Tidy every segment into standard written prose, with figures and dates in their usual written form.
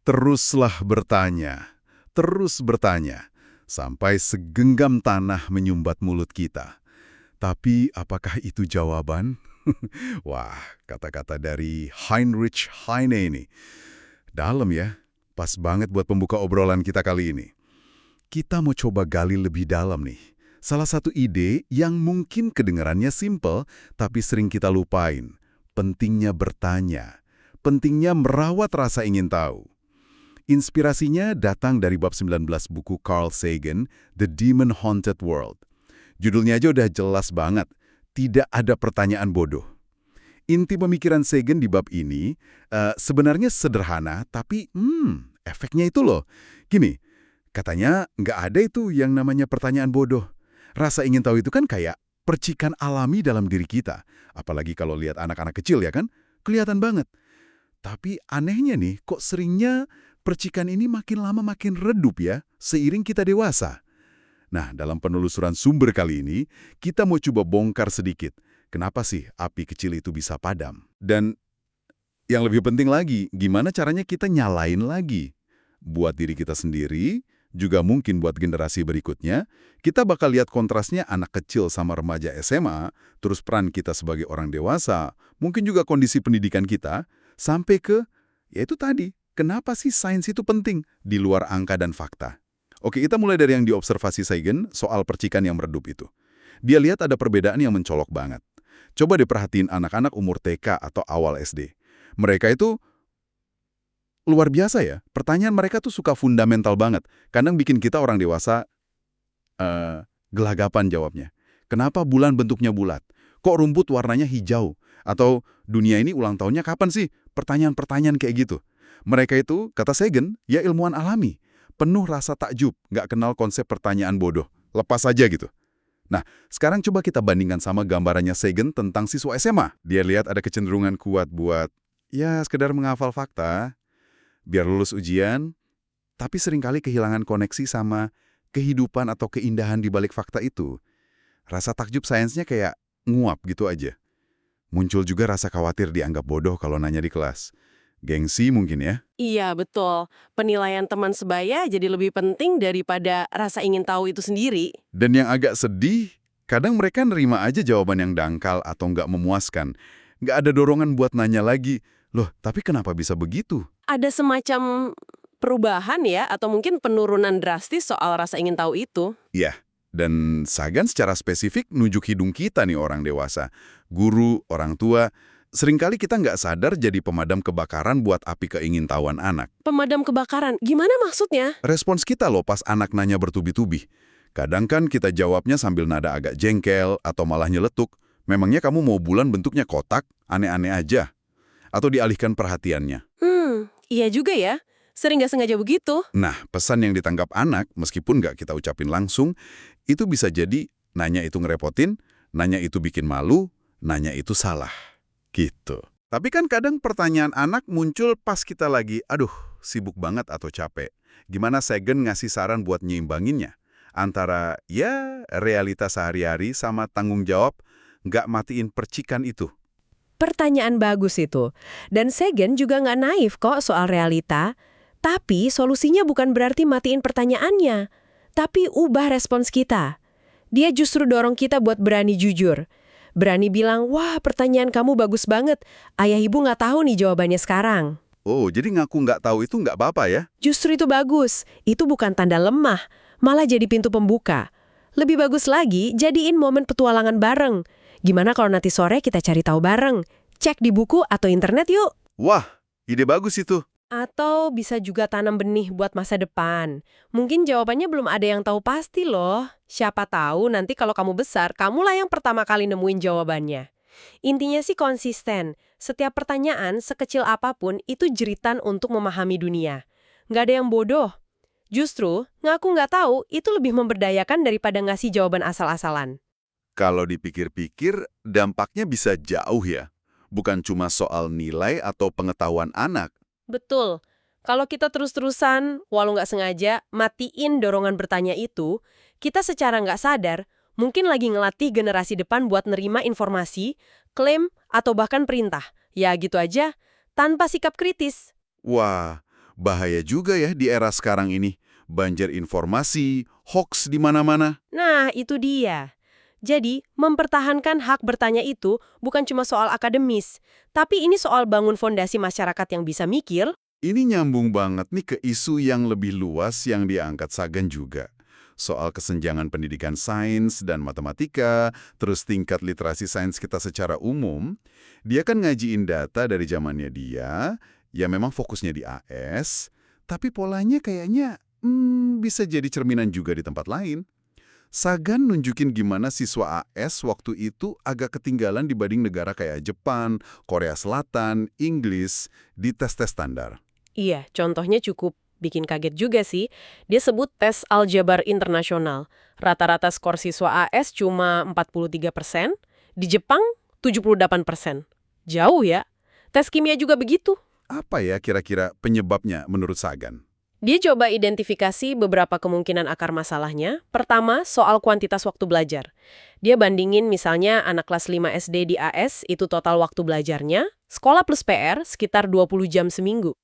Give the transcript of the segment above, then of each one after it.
Teruslah bertanya, terus bertanya, sampai segenggam tanah menyumbat mulut kita. Tapi apakah itu jawaban? Wah, kata-kata dari Heinrich Heine ini. Dalam ya, pas banget buat pembuka obrolan kita kali ini. Kita mau coba gali lebih dalam nih. Salah satu ide yang mungkin kedengarannya simple, tapi sering kita lupain. Pentingnya bertanya. Pentingnya merawat rasa ingin tahu. Inspirasinya datang dari bab 19 buku Carl Sagan, The Demon Haunted World. Judulnya aja udah jelas banget, tidak ada pertanyaan bodoh. Inti pemikiran Sagan di bab ini sebenarnya sederhana, tapi efeknya itu loh. Gini, katanya nggak ada itu yang namanya pertanyaan bodoh. Rasa ingin tahu itu kan kayak percikan alami dalam diri kita. Apalagi kalau lihat anak-anak kecil ya kan, kelihatan banget. Tapi anehnya nih, kok seringnya percikan ini makin lama makin redup ya, seiring kita dewasa. Nah, dalam penelusuran sumber kali ini, kita mau coba bongkar sedikit. Kenapa sih api kecil itu bisa padam? Dan yang lebih penting lagi, gimana caranya kita nyalain lagi? Buat diri kita sendiri, juga mungkin buat generasi berikutnya, kita bakal lihat kontrasnya anak kecil sama remaja SMA, terus peran kita sebagai orang dewasa, mungkin juga kondisi pendidikan kita, sampai ke, yaitu tadi, kenapa sih sains itu penting di luar angka dan fakta? Oke, kita mulai dari yang diobservasi Sagan soal percikan yang meredup itu. Dia lihat ada perbedaan yang mencolok banget. Coba diperhatiin anak-anak umur TK atau awal SD. Mereka itu luar biasa ya. Pertanyaan mereka tuh suka fundamental banget. Kadang bikin kita orang dewasa gelagapan jawabnya. Kenapa bulan bentuknya bulat? Kok rumput warnanya hijau? Atau dunia ini ulang tahunnya kapan sih? Pertanyaan-pertanyaan kayak gitu. Mereka itu, kata Sagan, ya ilmuwan alami. Penuh rasa takjub, nggak kenal konsep pertanyaan bodoh. Lepas aja gitu. Nah, sekarang coba kita bandingkan sama gambarannya Sagan tentang siswa SMA. Dia lihat ada kecenderungan kuat buat, ya sekedar menghafal fakta, biar lulus ujian, tapi seringkali kehilangan koneksi sama kehidupan atau keindahan di balik fakta itu. Rasa takjub sainsnya kayak nguap gitu aja. Muncul juga rasa khawatir dianggap bodoh kalau nanya di kelas. Gengsi mungkin ya? Iya, betul. Penilaian teman sebaya jadi lebih penting daripada rasa ingin tahu itu sendiri. Dan yang agak sedih, kadang mereka nerima aja jawaban yang dangkal atau nggak memuaskan. Nggak ada dorongan buat nanya lagi, loh tapi kenapa bisa begitu? Ada semacam perubahan ya, atau mungkin penurunan drastis soal rasa ingin tahu itu. Iya, dan Sagan secara spesifik nunjuk hidung kita nih orang dewasa. Guru, orang tua, seringkali kita nggak sadar jadi pemadam kebakaran buat api keingintahuan anak. Pemadam kebakaran, gimana maksudnya? Respons kita loh pas anak nanya bertubi-tubi. Kadang kan kita jawabnya sambil nada agak jengkel atau malah nyeletuk. Memangnya kamu mau bulan bentuknya kotak? Aneh-aneh aja. Atau dialihkan perhatiannya. Iya juga ya. Sering nggak sengaja begitu. Nah, pesan yang ditangkap anak, meskipun nggak kita ucapin langsung, itu bisa jadi nanya itu ngerepotin, nanya itu bikin malu, nanya itu salah. Gitu. Tapi kan kadang pertanyaan anak muncul pas kita lagi, aduh, sibuk banget atau capek. Gimana Sagan ngasih saran buat nyeimbanginnya? Antara, ya, realitas sehari-hari sama tanggung jawab nggak matiin percikan itu. Pertanyaan bagus itu. Dan Sagan juga nggak naif kok soal realita. Tapi solusinya bukan berarti matiin pertanyaannya. Tapi ubah respons kita. Dia justru dorong kita buat berani jujur. Berani bilang, wah pertanyaan kamu bagus banget. Ayah ibu nggak tahu nih jawabannya sekarang. Oh, jadi ngaku nggak tahu itu nggak apa-apa ya? Justru itu bagus. Itu bukan tanda lemah. Malah jadi pintu pembuka. Lebih bagus lagi, jadiin momen petualangan bareng. Gimana kalau nanti sore kita cari tahu bareng? Cek di buku atau internet yuk. Wah, ide bagus itu. Atau bisa juga tanam benih buat masa depan. Mungkin jawabannya belum ada yang tahu pasti loh. Siapa tahu nanti kalau kamu besar, kamulah yang pertama kali nemuin jawabannya. Intinya sih konsisten. Setiap pertanyaan, sekecil apapun, itu jeritan untuk memahami dunia. Nggak ada yang bodoh. Justru, ngaku nggak tahu itu lebih memberdayakan daripada ngasih jawaban asal-asalan. Kalau dipikir-pikir, dampaknya bisa jauh ya. Bukan cuma soal nilai atau pengetahuan anak. Betul. Kalau kita terus-terusan, walau nggak sengaja, matiin dorongan bertanya itu, kita secara nggak sadar, mungkin lagi ngelatih generasi depan buat nerima informasi, klaim, atau bahkan perintah. Ya gitu aja, tanpa sikap kritis. Wah, Bahaya juga ya di era sekarang ini. Banjir informasi, hoax di mana-mana. Nah, itu dia. Jadi, mempertahankan hak bertanya itu bukan cuma soal akademis, tapi ini soal bangun fondasi masyarakat yang bisa mikir. Ini nyambung banget nih ke isu yang lebih luas yang diangkat Sagan juga. Soal kesenjangan pendidikan sains dan matematika, terus tingkat literasi sains kita secara umum. Dia kan ngajiin data dari zamannya dia, ya memang fokusnya di AS, tapi polanya kayaknya bisa jadi cerminan juga di tempat lain. Sagan nunjukin gimana siswa AS waktu itu agak ketinggalan dibanding negara kayak Jepang, Korea Selatan, Inggris di tes-tes standar. Iya, contohnya cukup bikin kaget juga sih. Dia sebut tes aljabar internasional. Rata-rata skor siswa AS cuma 43%, di Jepang 78%. Jauh ya. Tes kimia juga begitu. Apa ya kira-kira penyebabnya menurut Sagan? Dia coba identifikasi beberapa kemungkinan akar masalahnya. Pertama, soal kuantitas waktu belajar. Dia bandingin misalnya anak kelas 5 SD di AS itu total waktu belajarnya, sekolah plus PR sekitar 20 jam seminggu.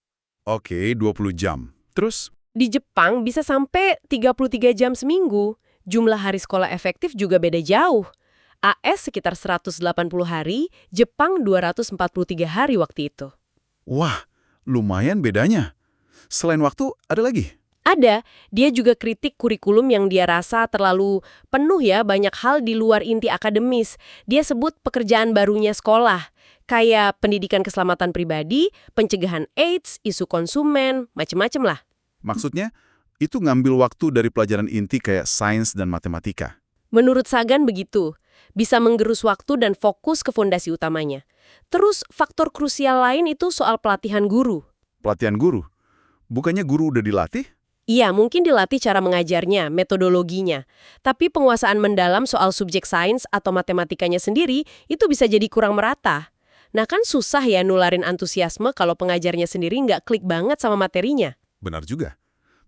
Oke, 20 jam. Terus? Di Jepang bisa sampai 33 jam seminggu. Jumlah hari sekolah efektif juga beda jauh. AS sekitar 180 hari, Jepang 243 hari waktu itu. Wah, lumayan bedanya. Selain waktu, ada lagi? Ada, dia juga kritik kurikulum yang dia rasa terlalu penuh ya banyak hal di luar inti akademis. Dia sebut pekerjaan barunya sekolah, kayak pendidikan keselamatan pribadi, pencegahan AIDS, isu konsumen, macem-macem lah. Maksudnya, itu ngambil waktu dari pelajaran inti kayak sains dan matematika. Menurut Sagan begitu, bisa menggerus waktu dan fokus ke fondasi utamanya. Terus faktor krusial lain itu soal pelatihan guru. Pelatihan guru? Bukannya guru udah dilatih? Iya, mungkin dilatih cara mengajarnya, metodologinya. Tapi penguasaan mendalam soal subjek sains atau matematikanya sendiri itu bisa jadi kurang merata. Nah kan susah ya nularin antusiasme kalau pengajarnya sendiri nggak klik banget sama materinya. Benar juga.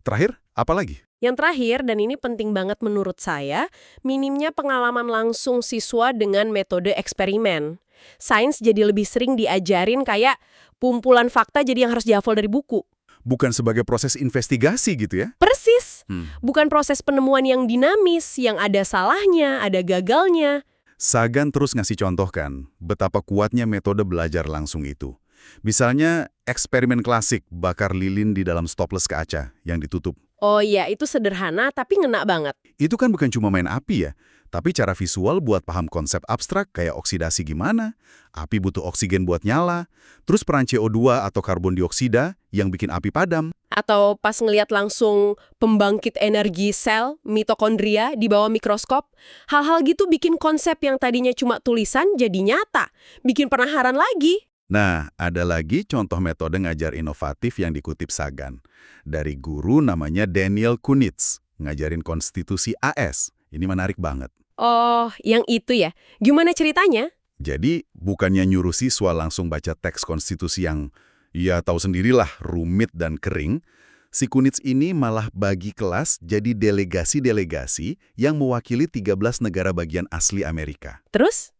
Terakhir, apa lagi? Yang terakhir, dan ini penting banget menurut saya, minimnya pengalaman langsung siswa dengan metode eksperimen. Sains jadi lebih sering diajarin kayak kumpulan fakta jadi yang harus dihafal dari buku. Bukan sebagai proses investigasi gitu ya? Persis. Bukan proses penemuan yang dinamis, yang ada salahnya, ada gagalnya. Sagan terus ngasih contoh kan, betapa kuatnya metode belajar langsung itu. Misalnya, eksperimen klasik bakar lilin di dalam stoples kaca yang ditutup. Oh iya, itu sederhana tapi ngena banget. Itu kan bukan cuma main api ya, tapi cara visual buat paham konsep abstrak kayak oksidasi gimana, api butuh oksigen buat nyala, terus peran CO2 atau karbon dioksida yang bikin api padam. Atau pas ngelihat langsung pembangkit energi sel, mitokondria di bawah mikroskop, hal-hal gitu bikin konsep yang tadinya cuma tulisan jadi nyata, bikin penasaran lagi. Nah, ada lagi contoh metode ngajar inovatif yang dikutip Sagan. Dari guru namanya Daniel Kunitz, ngajarin konstitusi AS. Ini menarik banget. Oh, yang itu ya. Gimana ceritanya? Jadi, bukannya nyuruh siswa langsung baca teks konstitusi yang, ya tahu sendirilah, rumit dan kering, si Kunitz ini malah bagi kelas jadi delegasi-delegasi yang mewakili 13 negara bagian asli Amerika. Terus?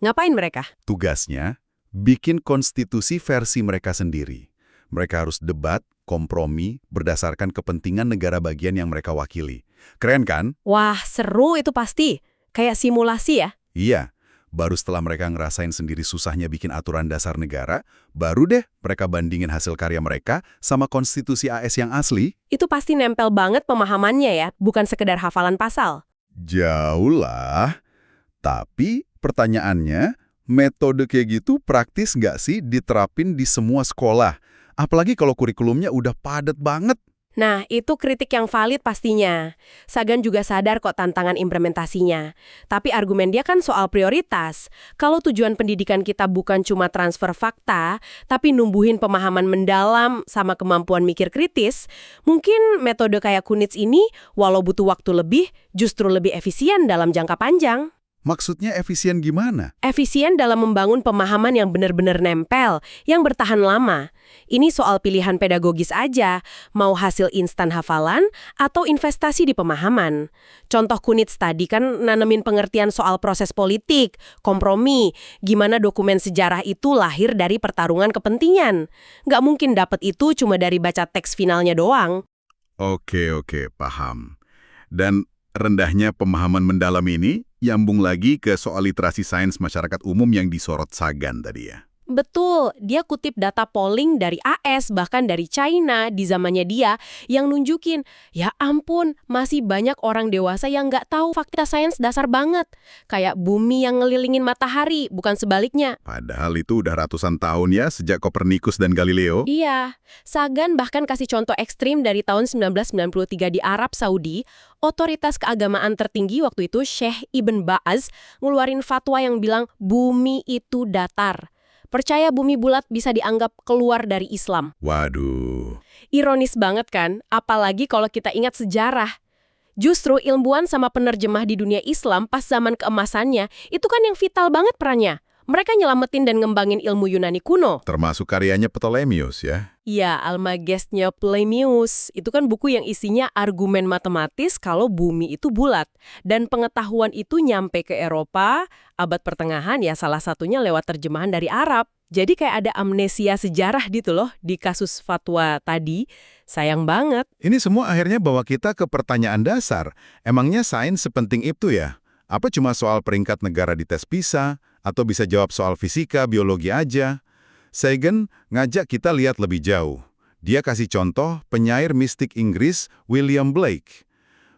Ngapain mereka? Tugasnya, bikin konstitusi versi mereka sendiri. Mereka harus debat, kompromi, berdasarkan kepentingan negara bagian yang mereka wakili. Keren kan? Wah, seru itu pasti. Kayak simulasi ya? Iya. Baru setelah mereka ngerasain sendiri susahnya bikin aturan dasar negara, baru deh mereka bandingin hasil karya mereka sama konstitusi AS yang asli. Itu pasti nempel banget pemahamannya ya, bukan sekedar hafalan pasal. Jauh lah. Tapi pertanyaannya, metode kayak gitu praktis nggak sih diterapin di semua sekolah? Apalagi kalau kurikulumnya udah padat banget. Nah, itu kritik yang valid pastinya. Sagan juga sadar kok tantangan implementasinya. Tapi argumen dia kan soal prioritas. Kalau tujuan pendidikan kita bukan cuma transfer fakta, tapi numbuhin pemahaman mendalam sama kemampuan mikir kritis, mungkin metode kayak Kunitz ini, walau butuh waktu lebih, justru lebih efisien dalam jangka panjang. Maksudnya efisien gimana? Efisien dalam membangun pemahaman yang benar-benar nempel, yang bertahan lama. Ini soal pilihan pedagogis aja, mau hasil instan hafalan atau investasi di pemahaman. Contoh Kunitz tadi kan nanemin pengertian soal proses politik, kompromi, gimana dokumen sejarah itu lahir dari pertarungan kepentingan. Nggak mungkin dapat itu cuma dari baca teks finalnya doang. Oke, paham. Dan rendahnya pemahaman mendalam ini nyambung lagi ke soal literasi sains masyarakat umum yang disorot Sagan tadi ya. Betul, dia kutip data polling dari AS, bahkan dari China di zamannya dia, yang nunjukin, ya ampun, masih banyak orang dewasa yang nggak tahu fakta sains dasar banget. Kayak bumi yang ngelilingin matahari, bukan sebaliknya. Padahal itu udah ratusan tahun ya, sejak Kopernikus dan Galileo. Iya, Sagan bahkan kasih contoh ekstrim dari tahun 1993 di Arab Saudi, otoritas keagamaan tertinggi waktu itu, Sheikh Ibn Baz, ngeluarin fatwa yang bilang bumi itu datar. Percaya bumi bulat bisa dianggap keluar dari Islam. Waduh. Ironis banget kan, apalagi kalau kita ingat sejarah. Justru ilmuwan sama penerjemah di dunia Islam pas zaman keemasannya, itu kan yang vital banget perannya. Mereka nyelamatin dan ngembangin ilmu Yunani kuno. Termasuk karyanya Ptolemeus ya. Ya, Almagestnya Ptolemeus. Itu kan buku yang isinya argumen matematis kalau bumi itu bulat. Dan pengetahuan itu nyampe ke Eropa, abad pertengahan ya salah satunya lewat terjemahan dari Arab. Jadi kayak ada amnesia sejarah gitu loh di kasus fatwa tadi. Sayang banget. Ini semua akhirnya bawa kita ke pertanyaan dasar. Emangnya sains sepenting itu ya? Apa cuma soal peringkat negara di tes PISA? Atau bisa jawab soal fisika, biologi aja? Sagan ngajak kita lihat lebih jauh. Dia kasih contoh penyair mistik Inggris William Blake.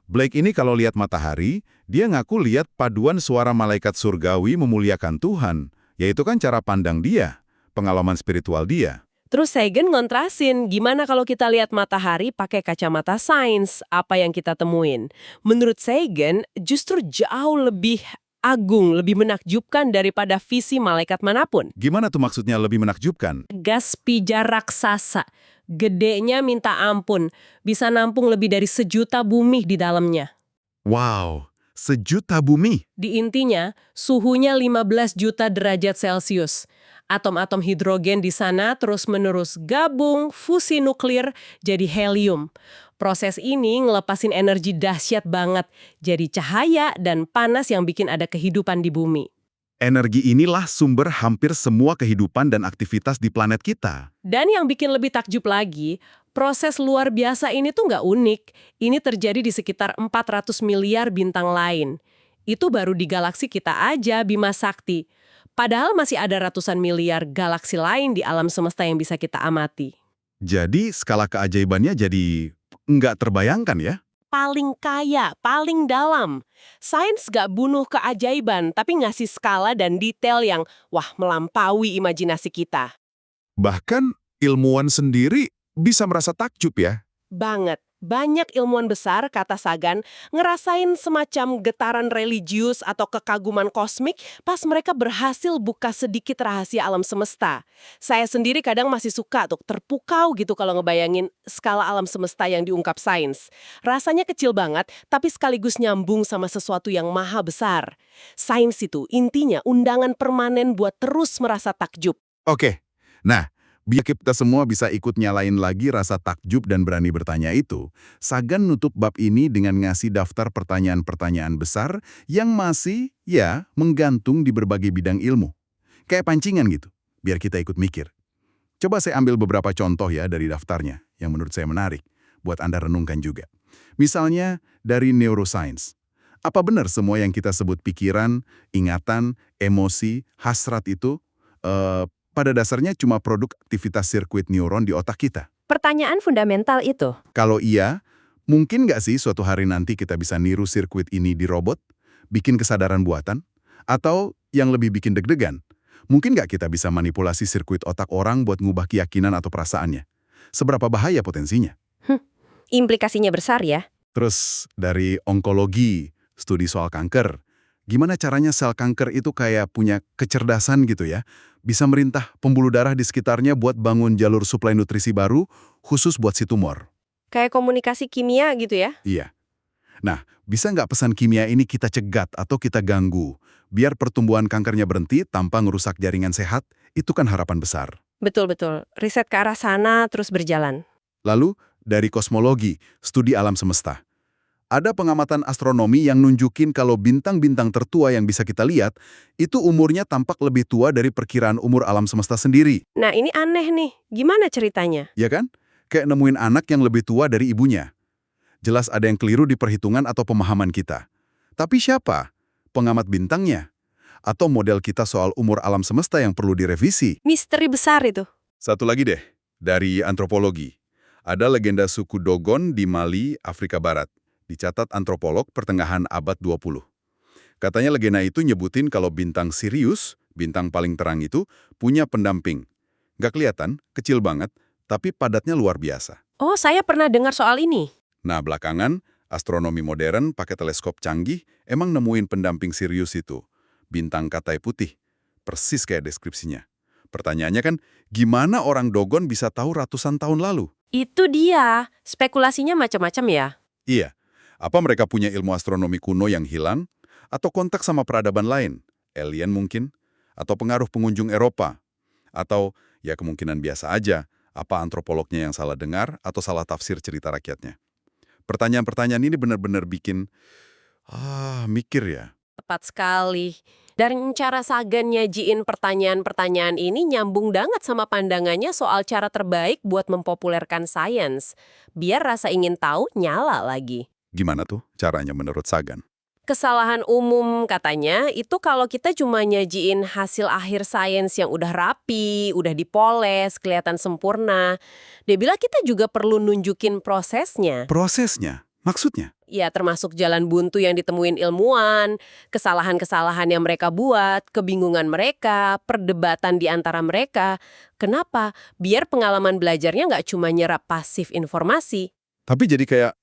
Blake ini kalau lihat matahari, dia ngaku lihat paduan suara malaikat surgawi memuliakan Tuhan. Yaitu kan cara pandang dia, pengalaman spiritual dia. Terus Sagan ngontrasin, gimana kalau kita lihat matahari pakai kacamata sains, apa yang kita temuin? Menurut Sagan, justru jauh lebih agung, lebih menakjubkan daripada visi malaikat manapun. Gimana tuh maksudnya lebih menakjubkan? Gas pijar raksasa, gedenya minta ampun, bisa nampung lebih dari 1.000.000 bumi di dalamnya. Wow, 1.000.000 bumi? Di intinya, suhunya 15 juta derajat Celcius. Atom-atom hidrogen di sana terus-menerus gabung, fusi nuklir, jadi helium. Proses ini ngelepasin energi dahsyat banget, jadi cahaya dan panas yang bikin ada kehidupan di bumi. Energi inilah sumber hampir semua kehidupan dan aktivitas di planet kita. Dan yang bikin lebih takjub lagi, proses luar biasa ini tuh nggak unik. Ini terjadi di sekitar 400 miliar bintang lain. Itu baru di galaksi kita aja, Bima Sakti. Padahal masih ada ratusan miliar galaksi lain di alam semesta yang bisa kita amati. Jadi skala keajaibannya jadi nggak terbayangkan ya? Paling kaya, paling dalam. Sains gak bunuh keajaiban, tapi ngasih skala dan detail yang, melampaui imajinasi kita. Bahkan ilmuwan sendiri bisa merasa takjub ya? Banget. Banyak ilmuwan besar, kata Sagan, ngerasain semacam getaran religius atau kekaguman kosmik pas mereka berhasil buka sedikit rahasia alam semesta. Saya sendiri kadang masih suka tuh terpukau gitu kalau ngebayangin skala alam semesta yang diungkap sains. Rasanya kecil banget, tapi sekaligus nyambung sama sesuatu yang maha besar. Sains itu intinya undangan permanen buat terus merasa takjub. Oke, nah biar kita semua bisa ikut nyalain lagi rasa takjub dan berani bertanya itu, Sagan nutup bab ini dengan ngasih daftar pertanyaan-pertanyaan besar yang masih, menggantung di berbagai bidang ilmu. Kayak pancingan gitu, biar kita ikut mikir. Coba saya ambil beberapa contoh ya dari daftarnya, yang menurut saya menarik, buat Anda renungkan juga. Misalnya, dari neuroscience. Apa benar semua yang kita sebut pikiran, ingatan, emosi, hasrat itu, pada dasarnya cuma produk aktivitas sirkuit neuron di otak kita? Pertanyaan fundamental itu. Kalau iya, mungkin nggak sih suatu hari nanti kita bisa niru sirkuit ini di robot? Bikin kesadaran buatan? Atau yang lebih bikin deg-degan? Mungkin nggak kita bisa manipulasi sirkuit otak orang buat ngubah keyakinan atau perasaannya? Seberapa bahaya potensinya? Implikasinya besar ya. Terus dari onkologi, studi soal kanker. Gimana caranya sel kanker itu kayak punya kecerdasan gitu ya? Bisa merintah pembuluh darah di sekitarnya buat bangun jalur suplai nutrisi baru, khusus buat si tumor. Kayak komunikasi kimia gitu ya? Iya. Nah, bisa nggak pesan kimia ini kita cegat atau kita ganggu, biar pertumbuhan kankernya berhenti tanpa ngerusak jaringan sehat? Itu kan harapan besar. Betul-betul. Riset ke arah sana terus berjalan. Lalu, dari kosmologi, studi alam semesta. Ada pengamatan astronomi yang nunjukin kalau bintang-bintang tertua yang bisa kita lihat, itu umurnya tampak lebih tua dari perkiraan umur alam semesta sendiri. Nah, ini aneh nih. Gimana ceritanya? Ya kan? Kayak nemuin anak yang lebih tua dari ibunya. Jelas ada yang keliru di perhitungan atau pemahaman kita. Tapi siapa? Pengamat bintangnya? Atau model kita soal umur alam semesta yang perlu direvisi? Misteri besar itu. Satu lagi deh, dari antropologi. Ada legenda suku Dogon di Mali, Afrika Barat. Dicatat antropolog pertengahan abad 20. Katanya legenda itu nyebutin kalau bintang Sirius, bintang paling terang itu, punya pendamping. Nggak kelihatan, kecil banget, tapi padatnya luar biasa. Oh, saya pernah dengar soal ini. Nah, belakangan, astronomi modern pakai teleskop canggih emang nemuin pendamping Sirius itu. Bintang Katai putih. Persis kayak deskripsinya. Pertanyaannya kan, gimana orang Dogon bisa tahu ratusan tahun lalu? Itu dia. Spekulasinya macam-macam ya. Iya. Apa mereka punya ilmu astronomi kuno yang hilang? Atau kontak sama peradaban lain? Alien mungkin? Atau pengaruh pengunjung Eropa? Atau, ya kemungkinan biasa aja, apa antropolognya yang salah dengar atau salah tafsir cerita rakyatnya? Pertanyaan-pertanyaan ini benar-benar bikin, mikir ya. Tepat sekali. Dan cara Sagan nyajiin pertanyaan-pertanyaan ini nyambung banget sama pandangannya soal cara terbaik buat mempopulerkan sains. Biar rasa ingin tahu nyala lagi. Gimana tuh caranya menurut Sagan? Kesalahan umum katanya itu kalau kita cuma nyajiin hasil akhir sains yang udah rapi, udah dipoles, kelihatan sempurna. Dia bilang kita juga perlu nunjukin prosesnya. Prosesnya? Maksudnya? Ya, termasuk jalan buntu yang ditemuin ilmuwan, kesalahan-kesalahan yang mereka buat, kebingungan mereka, perdebatan di antara mereka. Kenapa? Biar pengalaman belajarnya nggak cuma nyerap pasif informasi. Tapi jadi kayak,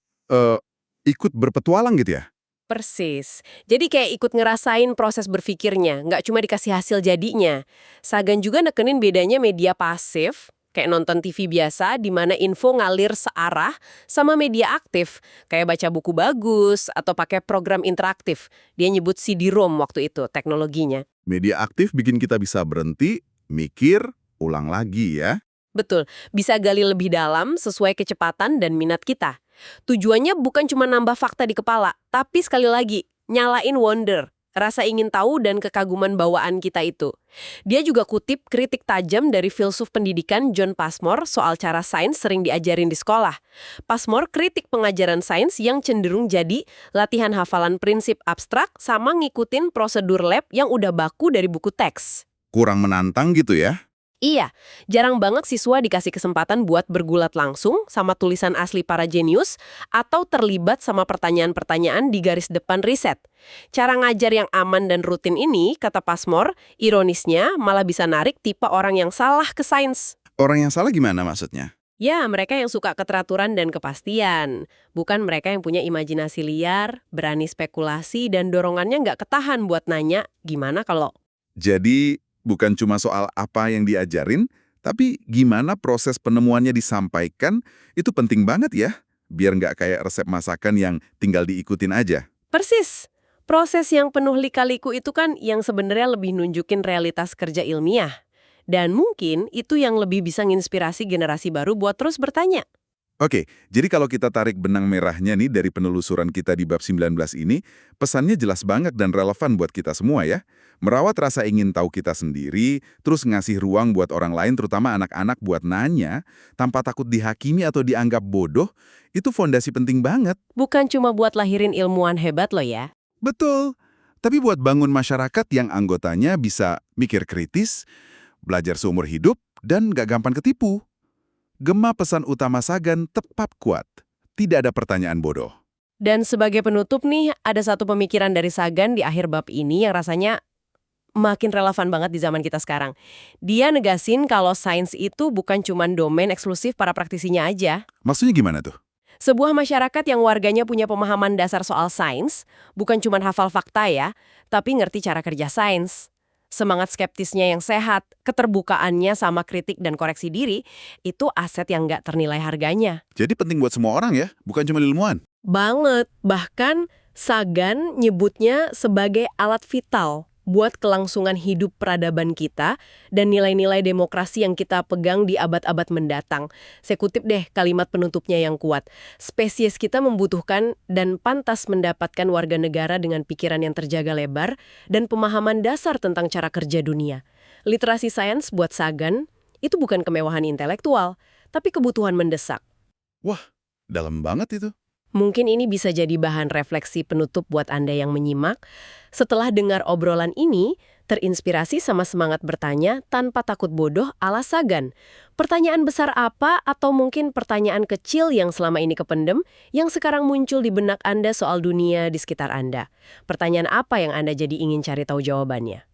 ikut berpetualang gitu ya? Persis. Jadi kayak ikut ngerasain proses berpikirnya, nggak cuma dikasih hasil jadinya. Sagan juga nekenin bedanya media pasif, kayak nonton TV biasa, di mana info ngalir searah, sama media aktif, kayak baca buku bagus atau pakai program interaktif. Dia nyebut CD-ROM waktu itu, teknologinya. Media aktif bikin kita bisa berhenti, mikir, ulang lagi ya. Betul, bisa gali lebih dalam sesuai kecepatan dan minat kita. Tujuannya bukan cuma nambah fakta di kepala, tapi sekali lagi, nyalain wonder, rasa ingin tahu dan kekaguman bawaan kita itu. Dia juga kutip kritik tajam dari filsuf pendidikan John Passmore soal cara sains sering diajarin di sekolah. Passmore kritik pengajaran sains yang cenderung jadi latihan hafalan prinsip abstrak sama ngikutin prosedur lab yang udah baku dari buku teks. Kurang menantang gitu ya? Iya, jarang banget siswa dikasih kesempatan buat bergulat langsung sama tulisan asli para jenius atau terlibat sama pertanyaan-pertanyaan di garis depan riset. Cara ngajar yang aman dan rutin ini, kata Passmore, ironisnya malah bisa narik tipe orang yang salah ke sains. Orang yang salah gimana maksudnya? Ya, mereka yang suka keteraturan dan kepastian. Bukan mereka yang punya imajinasi liar, berani spekulasi, dan dorongannya nggak ketahan buat nanya, gimana kalau... Jadi, bukan cuma soal apa yang diajarin, tapi gimana proses penemuannya disampaikan, itu penting banget ya, biar nggak kayak resep masakan yang tinggal diikutin aja. Persis. Proses yang penuh lika-liku itu kan yang sebenarnya lebih nunjukin realitas kerja ilmiah. Dan mungkin itu yang lebih bisa nginspirasi generasi baru buat terus bertanya. Oke, jadi kalau kita tarik benang merahnya nih dari penelusuran kita di bab 19 ini, pesannya jelas banget dan relevan buat kita semua ya. Merawat rasa ingin tahu kita sendiri, terus ngasih ruang buat orang lain, terutama anak-anak buat nanya, tanpa takut dihakimi atau dianggap bodoh, itu fondasi penting banget. Bukan cuma buat lahirin ilmuwan hebat loh ya. Betul, tapi buat bangun masyarakat yang anggotanya bisa mikir kritis, belajar seumur hidup, dan gak gampang ketipu. Gema pesan utama Sagan tepat kuat. Tidak ada pertanyaan bodoh. Dan sebagai penutup nih, ada satu pemikiran dari Sagan di akhir bab ini yang rasanya makin relevan banget di zaman kita sekarang. Dia negasin kalau sains itu bukan cuma domain eksklusif para praktisinya aja. Maksudnya gimana tuh? Sebuah masyarakat yang warganya punya pemahaman dasar soal sains, bukan cuma hafal fakta ya, tapi ngerti cara kerja sains. Semangat skeptisnya yang sehat, keterbukaannya sama kritik dan koreksi diri, itu aset yang nggak ternilai harganya. Jadi penting buat semua orang ya, bukan cuma ilmuwan. Banget. Bahkan Sagan nyebutnya sebagai alat vital buat kelangsungan hidup peradaban kita dan nilai-nilai demokrasi yang kita pegang di abad-abad mendatang. Saya kutip deh kalimat penutupnya yang kuat. Spesies kita membutuhkan dan pantas mendapatkan warga negara dengan pikiran yang terjaga lebar dan pemahaman dasar tentang cara kerja dunia. Literasi sains buat Sagan itu bukan kemewahan intelektual, tapi kebutuhan mendesak. Wah, dalam banget itu. Mungkin ini bisa jadi bahan refleksi penutup buat Anda yang menyimak. Setelah dengar obrolan ini, terinspirasi sama semangat bertanya tanpa takut bodoh ala Sagan. Pertanyaan besar apa atau mungkin pertanyaan kecil yang selama ini kependem yang sekarang muncul di benak Anda soal dunia di sekitar Anda? Pertanyaan apa yang Anda jadi ingin cari tahu jawabannya?